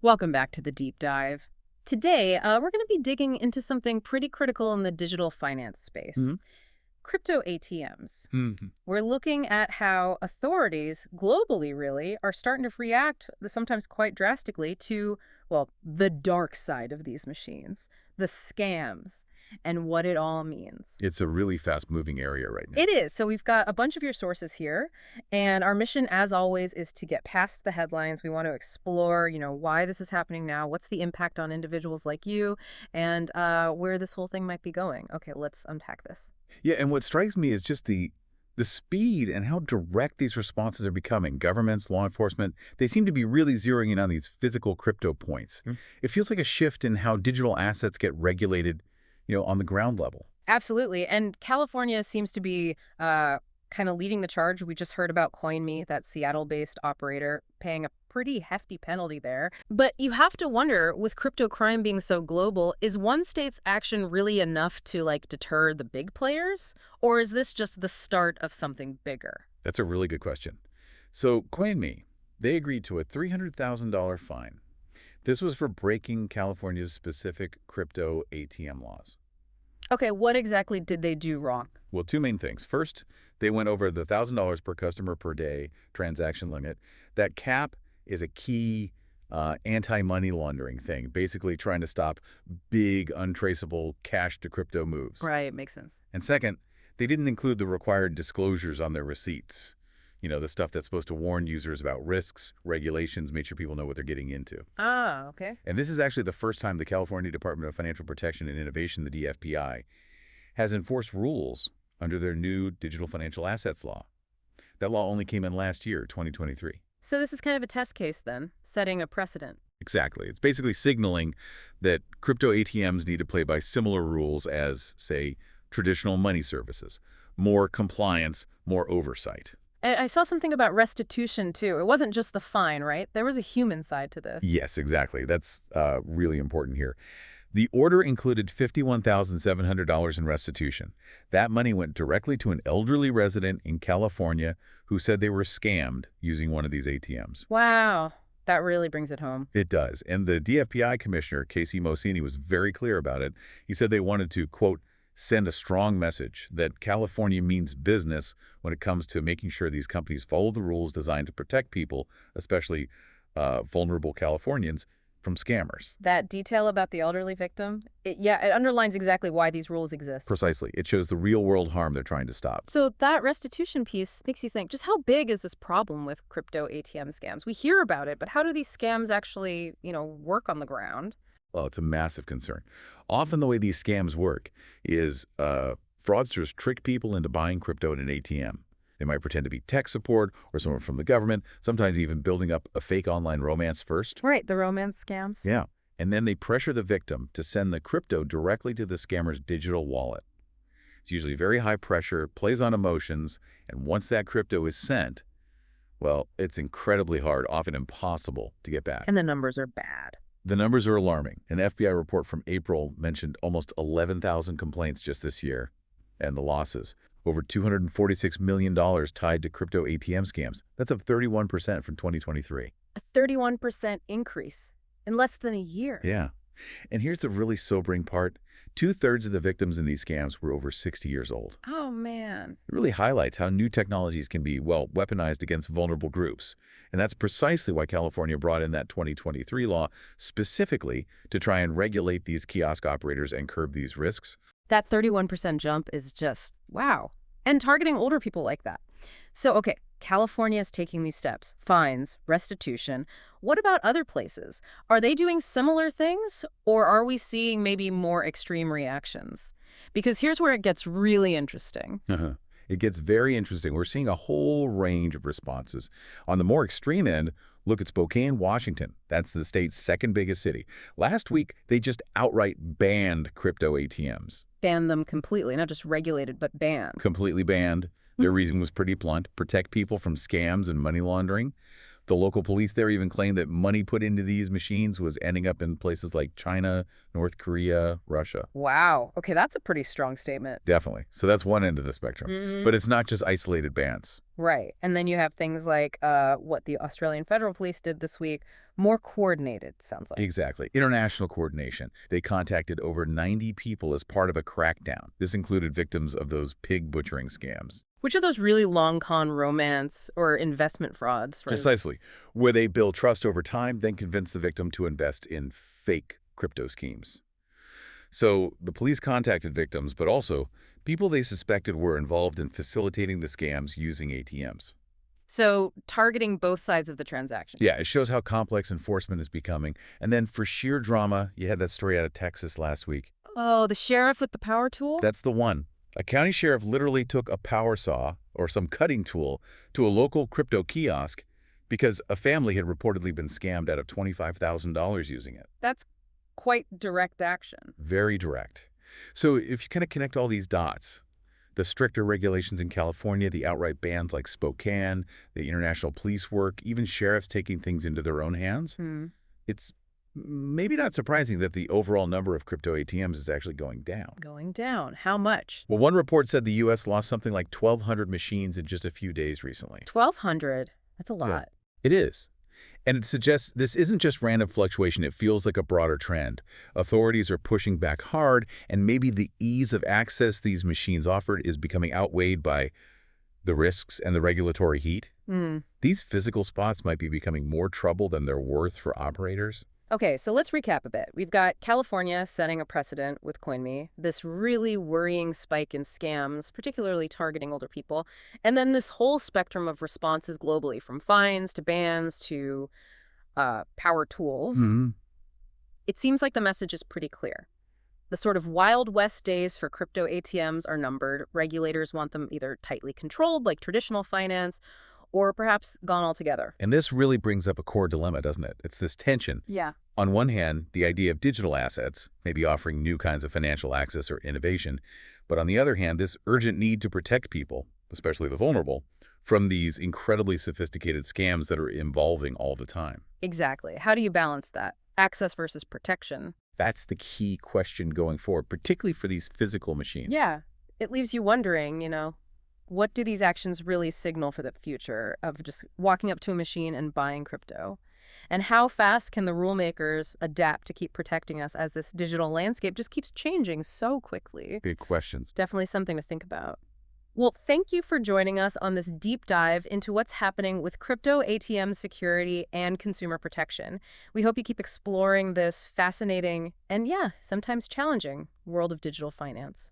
Welcome back to the deep dive. Today, we're going to be digging into something pretty critical in the digital finance space. Crypto ATMs. We're looking at how authorities, globally really, are starting to react, sometimes quite drastically, to, well, the dark side of these machines, the scams, and what it all means. It's a really fast-moving area right now. It is. So we've got a bunch of your sources here, and our mission, as always, is to get past the headlines. We want to explore, why this is happening now, what's the impact on individuals like you, and where this whole thing might be going. Okay, let's unpack this. Yeah, and what strikes me is just the speed and how direct these responses are becoming. Governments, law enforcement, they seem to be really zeroing in on these physical crypto points. It feels like a shift in how digital assets get regulated, on the ground level. Absolutely. And California seems to be kind of leading the charge. We just heard about Coinme, that Seattle-based operator, paying a pretty hefty penalty there. But you have to wonder, with crypto crime being so global, is one state's action really enough to, deter the big players? Or is this just the start of something bigger? That's a really good question. So Coinme, they agreed to a $300,000 fine. This was for breaking California's specific crypto ATM laws. Okay, what exactly did they do wrong? Well, two main things. First, they went over the $1,000 per customer per day transaction limit. That cap is a key anti-money laundering thing, basically trying to stop big, untraceable cash-to-crypto moves. Right, makes sense. And second, they didn't include the required disclosures on their receipts. The stuff that's supposed to warn users about risks, regulations, make sure people know what they're getting into. Ah, okay. And this is actually the first time the California Department of Financial Protection and Innovation, the DFPI, has enforced rules under their new digital financial assets law. That law only came in last year, 2023. So this is kind of a test case then, setting a precedent. Exactly. It's basically signaling that crypto ATMs need to play by similar rules as, say, traditional money services. More compliance, more oversight. I saw something about restitution, too. It wasn't just the fine, right? There was a human side to this. Yes, exactly. That's really important here. The order included $51,700 in restitution. That money went directly to an elderly resident in California who said they were scammed using one of these ATMs. Wow. That really brings it home. It does. And the DFPI commissioner, Casey Mosini, was very clear about it. He said they wanted to, quote, send a strong message that California means business when it comes to making sure these companies follow the rules designed to protect people, especially vulnerable Californians, from scammers. That detail about the elderly victim, it underlines exactly why these rules exist. Precisely. It shows the real-world harm they're trying to stop. So that restitution piece makes you think, just how big is this problem with crypto ATM scams? We hear about it, but how do these scams actually, work on the ground? Well, it's a massive concern. Often the way these scams work is fraudsters trick people into buying crypto at an ATM. They might pretend to be tech support or someone from the government, sometimes even building up a fake online romance first. Right, the romance scams. Yeah, and then they pressure the victim to send the crypto directly to the scammer's digital wallet. It's usually very high pressure, plays on emotions, and once that crypto is sent, well, it's incredibly hard, often impossible to get back. And the numbers are bad. The numbers are alarming. An FBI report from April mentioned almost 11,000 complaints just this year. And the losses, over $246 million tied to crypto ATM scams. That's up 31% from 2023. A 31% increase in less than a year. Yeah. And here's the really sobering part. 2/3 of the victims in these scams were over 60 years old. Oh, man. It really highlights how new technologies can be, well, weaponized against vulnerable groups. And that's precisely why California brought in that 2023 law specifically to try and regulate these kiosk operators and curb these risks. That 31% jump is just, wow. And targeting older people like that. So, okay, California is taking these steps. Fines, restitution. What about other places? Are they doing similar things, or are we seeing maybe more extreme reactions? Because here's where it gets really interesting. It gets very interesting. We're seeing a whole range of responses. On the more extreme end, look at Spokane, Washington. That's the state's second biggest city. Last week, they just outright banned crypto ATMs. Banned them completely, not just regulated, but banned. Completely banned. Their reason was pretty blunt: protect people from scams and money laundering. The local police there even claimed that money put into these machines was ending up in places like China, North Korea, Russia. Wow. Okay, that's a pretty strong statement. Definitely. So that's one end of the spectrum. But it's not just isolated bans. Right. And then you have things like what the Australian Federal Police did this week, more coordinated, sounds like. Exactly. International coordination. They contacted over 90 people as part of a crackdown. This included victims of those pig butchering scams. Which are those really long con romance or investment frauds? Precisely. Where they build trust over time, then convince the victim to invest in fake crypto schemes. So the police contacted victims, but also people they suspected were involved in facilitating the scams using ATMs. So targeting both sides of the transaction. Yeah, it shows how complex enforcement is becoming. And then for sheer drama, you had that story out of Texas last week. Oh, the sheriff with the power tool? That's the one. A county sheriff literally took a power saw or some cutting tool to a local crypto kiosk because a family had reportedly been scammed out of $25,000 using it. That's quite direct action. Very direct. So if you kind of connect all these dots, the stricter regulations in California, the outright bans like Spokane, the international police work, even sheriffs taking things into their own hands, it's maybe not surprising that the overall number of crypto ATMs is actually going down. Going down. How much? Well, one report said the U.S. lost something like 1,200 machines in just a few days recently. 1,200? That's a lot. Yeah, it is. And it suggests this isn't just random fluctuation. It feels like a broader trend. Authorities are pushing back hard, and maybe the ease of access these machines offered is becoming outweighed by the risks and the regulatory heat. These physical spots might be becoming more trouble than they're worth for operators. Okay, so let's recap a bit. We've got California setting a precedent with Coinme, this really worrying spike in scams, particularly targeting older people, and then this whole spectrum of responses globally, from fines to bans to power tools. It seems like the message is pretty clear. The sort of Wild West days for crypto ATMs are numbered. Regulators want them either tightly controlled, like traditional finance, or perhaps gone altogether. And this really brings up a core dilemma, doesn't it? It's this tension. Yeah. On one hand, the idea of digital assets, maybe offering new kinds of financial access or innovation, but on the other hand, this urgent need to protect people, especially the vulnerable, from these incredibly sophisticated scams that are evolving all the time. Exactly. How do you balance that? Access versus protection. That's the key question going forward, particularly for these physical machines. Yeah. It leaves you wondering, what do these actions really signal for the future of just walking up to a machine and buying crypto? And how fast can the rule makers adapt to keep protecting us as this digital landscape just keeps changing so quickly? Big questions. Definitely something to think about. Well, thank you for joining us on this deep dive into what's happening with crypto ATM security and consumer protection. We hope you keep exploring this fascinating and, yeah, sometimes challenging world of digital finance.